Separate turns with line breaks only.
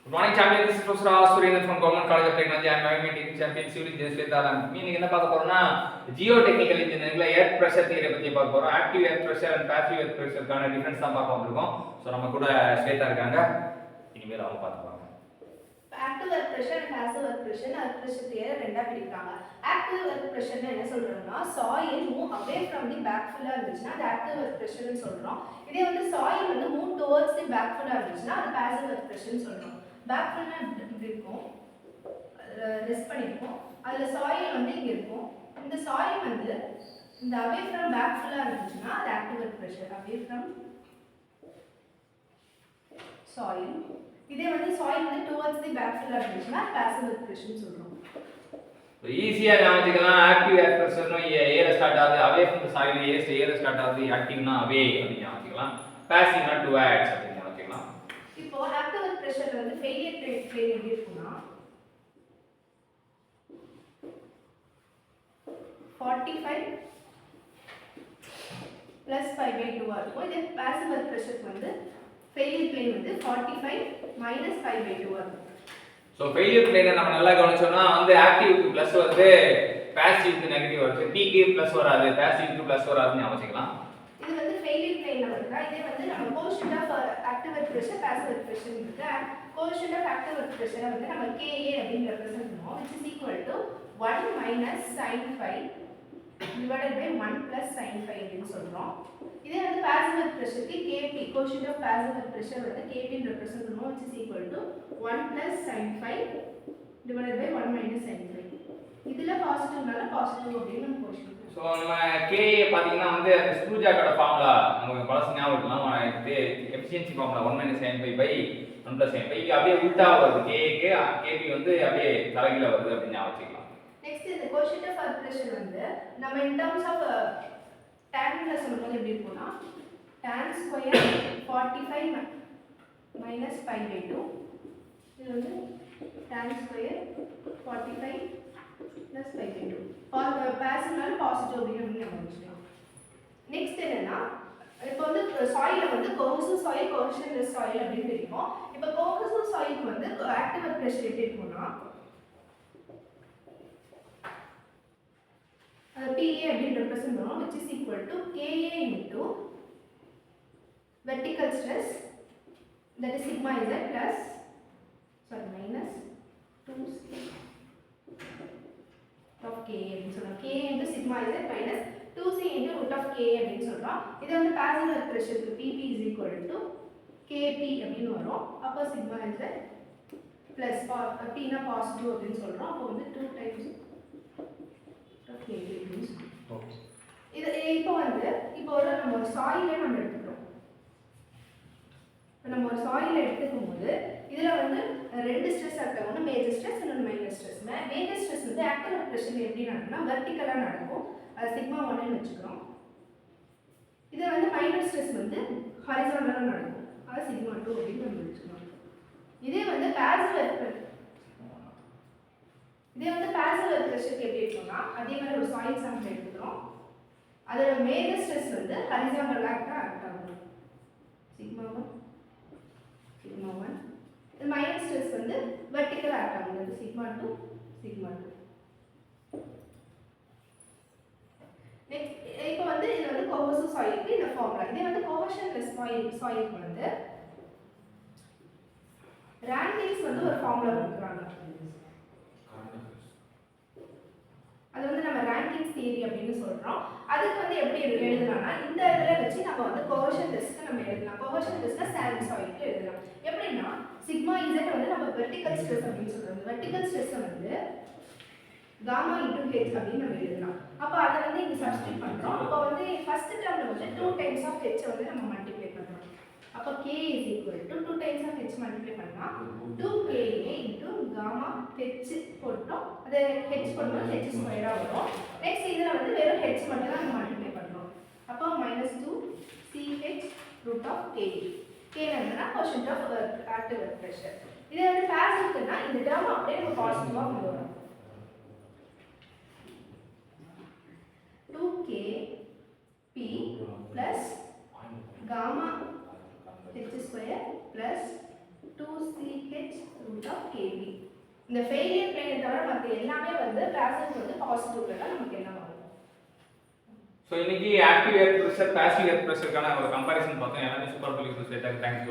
Good morning, champion. This is Professor Surendran from Government College of Technology. I am environment champion civil engineers with Alan. Meaning என்ன பார்க்க போறோம்னா geotechnical இன்ஜினியரிங்ல earth pressure theory பத்தி பார்க்க போறோம். Active earth pressure and passive earth பிரஷருக்கான difference தான் பார்க்க வந்திருக்கோம். சோ நம்ம கூட ஸ்வேதா இருக்காங்க. இனிமேல் அவங்க பார்த்துப்பாங்க.
Active earth pressure and passive earth pressure theory ரெண்டா பிரிக்கிறாங்க. ஆக்டிவ் எர்த் பிரஷர்னா என்ன சொல்றோம்னா soil move away from the பேக்ஃபில்லா இருந்துச்சுன்னா அது ஆக்டிவ் எர்த் பிரஷர்னு சொல்றோம். இதே வந்து சாயில் வந்து மூவ் டுவர்ட்ஸ் தி பேக்ஃபில்லா இருந்துச்சுன்னா அது பாசிவ் எர்த் பிரஷர்னு சொல்றோம். பேக்ஃபில்னா இப்படி இருக்கும், ரெஸ்ட் பண்ணிருக்கும், அதுல சாயில் வந்து இங்க இருக்கும். இந்த சாயில் வந்து இந்த அவே ஃப்ரம் பேக்ஃபில்லா இருந்துச்சுன்னா அது active earth pressure. Away from soil. இதே வந்து சாயில் வந்து டுவர்ட்ஸ் தி பேக்ஃபில்லா இருந்துச்சுன்னா பாசிவ் எர்த் பிரஷர்னு சொல்றோம்.
ஈஸியா ஞாபகம் ஆக்டிவ் எர்த் பிரஷர்னா ஏல ஸ்டார்ட் ஆகுது, அவே ஃப்ரம் தி சாயில் ஏல ஸ்டார்ட் ஆகுது, ஆக்டிவ்னா அவே அப்படி ஞாபகம். பாசிவ்னா டுவர்ட்ஸ் அப்படி ஞாபகம்.
இப்போ ஆக்டிவ் எர்த் பிரஷர்ல வந்து ஃபெயிலியர் ரேட் எப்படி இருக்கும்னா 45 plus 5/2 இருக்கும். இதே பாசிவ் எர்த் பிரஷருக்கு வந்து ஃபெயிலியர் பிளேன் வந்து 45 minus 5/2 இருக்கும்.
சோ ஃபெயிலியர் பிளேனை நம்ம நல்லா கவனிச்சோம்னா வந்து ஆக்டிவ்க்கு பிளஸ் வருது, பாசிவ்க்கு நெகட்டிவ் வருது. டிக்கு பிளஸ் வராது, பாசிவ்க்கு பிளஸ் வராதுன்னு ஞாபகம்.
இது வந்து ஃபெயிலியர் பிளேன்ல வருதா. இதே வந்து நம்ம coefficient of active earth pressure passive earth pressure இருக்கு. கோஎஃபிஷியன்ட் ஆஃப் ஆக்டிவ் எர்த் பிரஷரை வந்து நம்ம Ka அப்படினு ரெப்ரசன்ட் பண்ணுவோம், which is equal to 1 minus sin phi divided by 1 plus sin phi அப்படினு சொல்றோம். இதே வந்து பாசிவ் எர்த் பிரஷருக்கு Kp coefficient of passive earth pressure வந்து Kp ன்னு ரெப்ரசன்ட் பண்ணுவோம், which is equal to 1 plus sin phi divided by 1 minus sin phi. இதுல பாசிட்டிவ்னால positive அப்படினு நம்ம கோஎஃபிஷியன்ட்.
சோ நம்ம Ka பாத்தீங்கன்னா வந்து அந்த ஸ்க்ரூ ஜாக்கோட ஃபார்முலா நமக்கு பழசு ஞாபகம் இருக்கலாம். Efficiency formula 1 minus sin phi by 1 plus sin phi. இது அப்படியே உல்டா வருது. Kp வந்து அப்படியே தலைகீழ வருது அப்படி ஞாபகம் வச்சுக்கலாம்.
நெக்ஸ்ட் இந்த கோஎஃபிஷியன்ட் ஆஃப் எர்த் பிரஷர் வந்து நம்ம இன் டர்ம்ஸ் ஆஃப் tan சொல்லும்போது எப்படி இருக்கும்னா tan ஸ்கொயர் 45 minus pi/2. இது வந்து tan ஸ்கொயர் 45 plus pi/2. பாசிவ்னால பாசிட்டிவ் அப்படின்னு நம்ம வச்சுக்கலாம். நெக்ஸ்ட் என்னன்னா இப்போ வந்து சாயில வந்து கோஹெசிவ் சாயில், கோஹெஷன்லெஸ் சாயில் அப்படின்னு இருக்கும். இப்போ கோஹெசிவ் சாயிலுக்கு வந்து ஆக்டிவ் எர்த் பிரஷர் எப்படி இருக்கும்னா PA அப்படின்னு ரெப்ரசன்ட் பண்ணுவோம், which is equal to Ka into vertical stress, that is sigma z plus minus 2c of Ka அப்படின்னு சொல்றோம். Ka into sigma z minus 2c into root of Ka அப்படின்னு சொல்றோம். இது வந்து பாசிவ் எர்த் பிரஷருக்கு Pp is equal to Kp அப்படின்னு வரும். அப்போ sigma z plus P னா பாசிட்டிவ் அப்படின்னு சொல்றோம். அப்போ வந்து 2 times இது இப்போ வந்து ஒரு நம்ம சாயிலை நம்ம எடுத்துக்கிறோம். இப்போ நம்ம ஒரு சாயிலை எடுத்துக்கும் போது இதுல வந்து ரெண்டு ஸ்ட்ரெஸ் ஆக்ட், ஒன்று மேஜர் ஸ்ட்ரெஸ், இன்னொன்று மைனர் ஸ்ட்ரெஸ். மேஜர் ஸ்ட்ரெஸ் வந்து ஆக்டிவ் எர்த் பிரஷர் எப்படி நடக்கும்னா வெர்டிகலா நடக்கும், அது சிக்மா 1ன்னு வச்சுக்கிறோம். இது வந்து மைனர் ஸ்ட்ரெஸ் வந்து ஹாரிசான்டலா நடக்கும், அது சிக்மா 2 அப்படின்னு நம்ம வச்சுக்கிறோம். இதே வந்து பாசிவ் எர்த் பிரஷருக்கு எப்படி இருக்கும்னா அதே மாதிரி ஒரு சாயில் சாம்பிள் எடுத்துக்கிறோம். அதோட மேஜர் ஸ்ட்ரெஸ் வந்து ஹாரிசான்டலா ஆக்ட் ஆகும், சிக்மா 1 சிக்மா 1. இந்த மைனர் ஸ்ட்ரெஸ் வந்து வெர்டிகலா ஆக்ட் ஆகும், சிக்மா 2 சிக்மா 2. நெக்ஸ்ட் இப்போ வந்து இது வந்து கோஹெசிவ் சாயிலுக்கு இந்த ஃபார்முலா. இதே வந்து கோஹெஷன்லெஸ் சாயிலுக்கு வந்து ராங்கின்ஸ் வந்து ஒரு ஃபார்முலா கொடுக்குறாங்க. அது வந்து நம்ம ராங்கின்ஸ் தியரி அப்படின்னு சொல்றோம். அதுக்கு வந்து எப்படி எழுதலாம்னா இந்த இதுல வச்சு நம்ம வந்து கோஹெஷன்லெஸ்க்கு நம்ம எழுதலாம். கோஹெஷன்லெஸ்னா சாண்ட் சாயிலுக்கு எழுதலாம். எப்படின்னா சிக்மா z வந்து நம்ம வெர்டிகல் ஸ்ட்ரெஸ் அப்படின்னு சொல்றோம். வெர்டிகல் ஸ்ட்ரெஸ் வந்து காமா இன்டு h அப்படின்னு நம்ம எழுதலாம். அப்போ அதை வந்து இங்க சப்ஸ்டிட்யூட் பண்றோம். அப்போ வந்து ஃபர்ஸ்ட் டேர்ம்ல வந்து 2 times of h வந்து நம்ம மல்டிப்ளை பண்றோம். அப்போ K is equal to 2 times of h multiply பண்ணா 2Ka into gamma h போட்டோம். அது h போடும்போது h ஸ்கொயரா வரும். நெக்ஸ்ட் இதுல வந்து வெறும் h மட்டும் தான் நம்ம மல்டிப்ளை பண்றோம். அப்போ -2Ch root of Ka. K என்னன்னா coefficient of active earth pressure. இது வந்து பாசிவ்னா இந்த டேர்ம் அப்படியே நம்ம பாசிட்டிவா கொண்டு வரோம். 2Kp plus gamma h square plus 2Ch kb. இந்த ஃபெயிலியர் பிளேனை தவிர மற்ற எல்லாமே வந்து பேசிவ் வந்து பாசிட்டிவ்ல தான் நமக்கு என்ன வரும்.
ஸோ இன்னைக்கு ஆக்டிவ் ஏர் ப்ரெஷர் பாசிவ் ஏர் ப்ரெஷருக்கான ஒரு கம்பேரிசன் பார்த்தோம். எல்லாமே சூப்பர் சொல்லி கொடுத்து தேங்க்ஸ்.